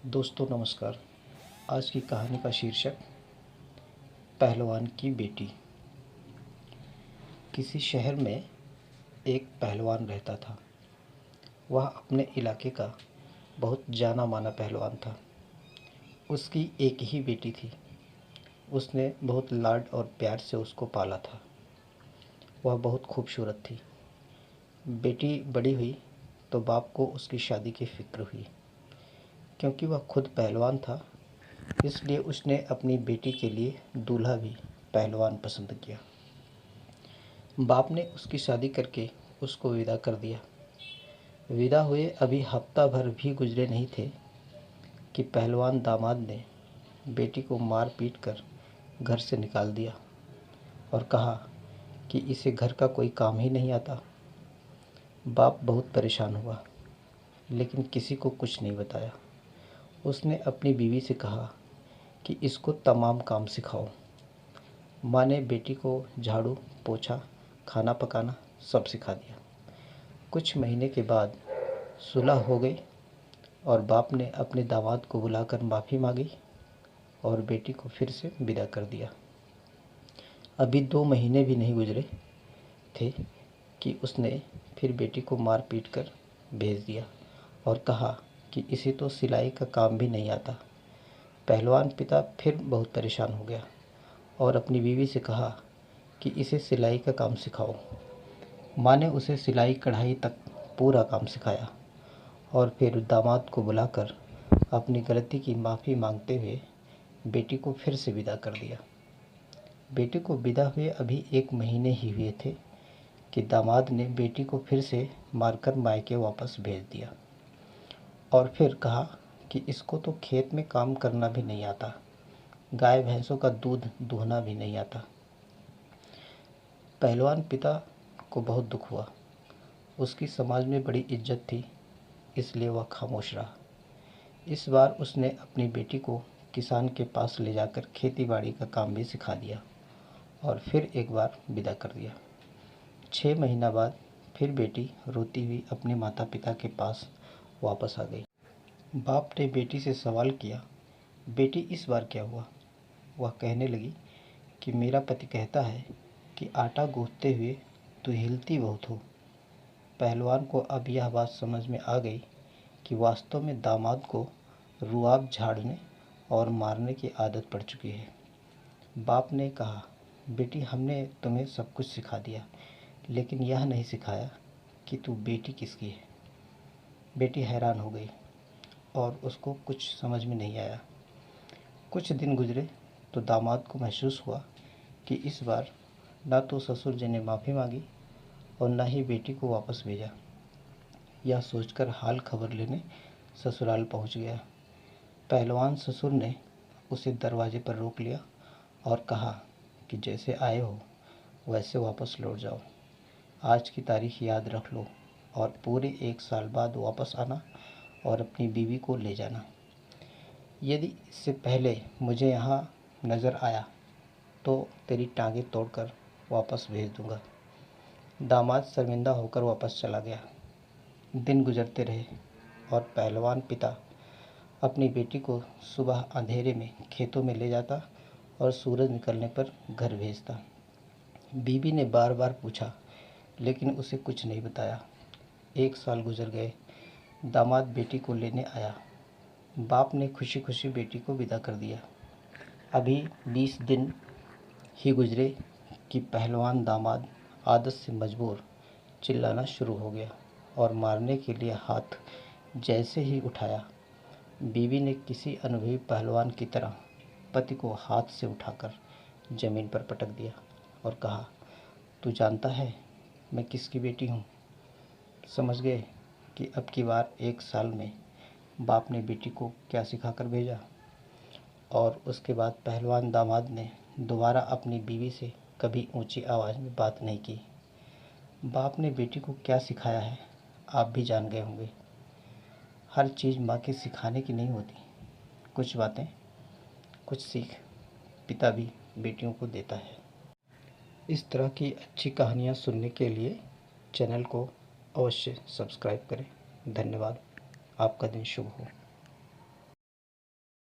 दोस्तों नमस्कार। आज की कहानी का शीर्षक पहलवान की बेटी। किसी शहर में एक पहलवान रहता था। वह अपने इलाके का बहुत जाना माना पहलवान था। उसकी एक ही बेटी थी। उसने बहुत लाड और प्यार से उसको पाला था। वह बहुत खूबसूरत थी। बेटी बड़ी हुई तो बाप को उसकी शादी की फिक्र हुई। क्योंकि वह खुद पहलवान था, इसलिए उसने अपनी बेटी के लिए दूल्हा भी पहलवान पसंद किया। बाप ने उसकी शादी करके उसको विदा कर दिया। विदा हुए अभी हफ्ता भर भी गुजरे नहीं थे कि पहलवान दामाद ने बेटी को मार पीट कर घर से निकाल दिया और कहा कि इसे घर का कोई काम ही नहीं आता। बाप बहुत परेशान हुआ, लेकिन किसी को कुछ नहीं बताया। उसने अपनी बीवी से कहा कि इसको तमाम काम सिखाओ। माँ ने बेटी को झाड़ू, पोछा, खाना पकाना सब सिखा दिया। कुछ महीने के बाद सुलह हो गई और बाप ने अपने दामाद को बुलाकर माफ़ी मांगी और बेटी को फिर से विदा कर दिया। अभी 2 महीने भी नहीं गुजरे थे कि उसने फिर बेटी को मार पीट कर भेज दिया और कहा कि इसे तो सिलाई का काम भी नहीं आता। पहलवान पिता फिर बहुत परेशान हो गया और अपनी बीवी से कहा कि इसे सिलाई का काम सिखाओ। माँ ने उसे सिलाई कढ़ाई तक पूरा काम सिखाया और फिर दामाद को बुलाकर अपनी गलती की माफ़ी मांगते हुए बेटी को फिर से विदा कर दिया। बेटी को विदा हुए अभी 1 महीने ही हुए थे कि दामाद ने बेटी को फिर से मारकर मायके वापस भेज दिया और फिर कहा कि इसको तो खेत में काम करना भी नहीं आता, गाय भैंसों का दूध दूहना भी नहीं आता। पहलवान पिता को बहुत दुख हुआ। उसकी समाज में बड़ी इज्जत थी, इसलिए वह खामोश रहा। इस बार उसने अपनी बेटी को किसान के पास ले जाकर खेती बाड़ी का काम भी सिखा दिया और फिर एक बार विदा कर दिया। 6 महीना बाद फिर बेटी रोती हुई अपने माता पिता के पास वापस आ गई। बाप ने बेटी से सवाल किया, बेटी इस बार क्या हुआ? वह कहने लगी कि मेरा पति कहता है कि आटा गूंथते हुए तू हिलती बहुत हो। पहलवान को अब यह बात समझ में आ गई कि वास्तव में दामाद को रुआब झाड़ने और मारने की आदत पड़ चुकी है। बाप ने कहा, बेटी हमने तुम्हें सब कुछ सिखा दिया, लेकिन यह नहीं सिखाया कि तू बेटी किसकी है। बेटी हैरान हो गई और उसको कुछ समझ में नहीं आया। कुछ दिन गुजरे तो दामाद को महसूस हुआ कि इस बार ना तो ससुर जी ने माफ़ी मांगी और ना ही बेटी को वापस भेजा। यह सोचकर हाल खबर लेने ससुराल पहुंच गया। पहलवान ससुर ने उसे दरवाजे पर रोक लिया और कहा कि जैसे आए हो वैसे वापस लौट जाओ। आज की तारीख याद रख लो और पूरे 1 साल बाद वापस आना और अपनी बीवी को ले जाना। यदि इससे पहले मुझे यहाँ नज़र आया तो तेरी टांगें तोड़कर वापस भेज दूँगा। दामाद शर्मिंदा होकर वापस चला गया। दिन गुजरते रहे और पहलवान पिता अपनी बेटी को सुबह अंधेरे में खेतों में ले जाता और सूरज निकलने पर घर भेजता। बीबी ने बार बार पूछा, लेकिन उसे कुछ नहीं बताया। 1 साल गुजर गए। दामाद बेटी को लेने आया। बाप ने खुशी खुशी बेटी को विदा कर दिया। अभी 20 दिन ही गुजरे कि पहलवान दामाद आदत से मजबूर चिल्लाना शुरू हो गया और मारने के लिए हाथ जैसे ही उठाया, बीवी ने किसी अनुभवी पहलवान की तरह पति को हाथ से उठाकर ज़मीन पर पटक दिया और कहा, तू जानता है मैं किसकी बेटी हूँ? समझ गए कि अब की बार 1 साल में बाप ने बेटी को क्या सिखाकर भेजा। और उसके बाद पहलवान दामाद ने दोबारा अपनी बीवी से कभी ऊंची आवाज़ में बात नहीं की। बाप ने बेटी को क्या सिखाया है आप भी जान गए होंगे। हर चीज़ माँ के सिखाने की नहीं होती। कुछ बातें, कुछ सीख पिता भी बेटियों को देता है। इस तरह की अच्छी कहानियाँ सुनने के लिए चैनल को अवश्य सब्सक्राइब करें। धन्यवाद। आपका दिन शुभ हो।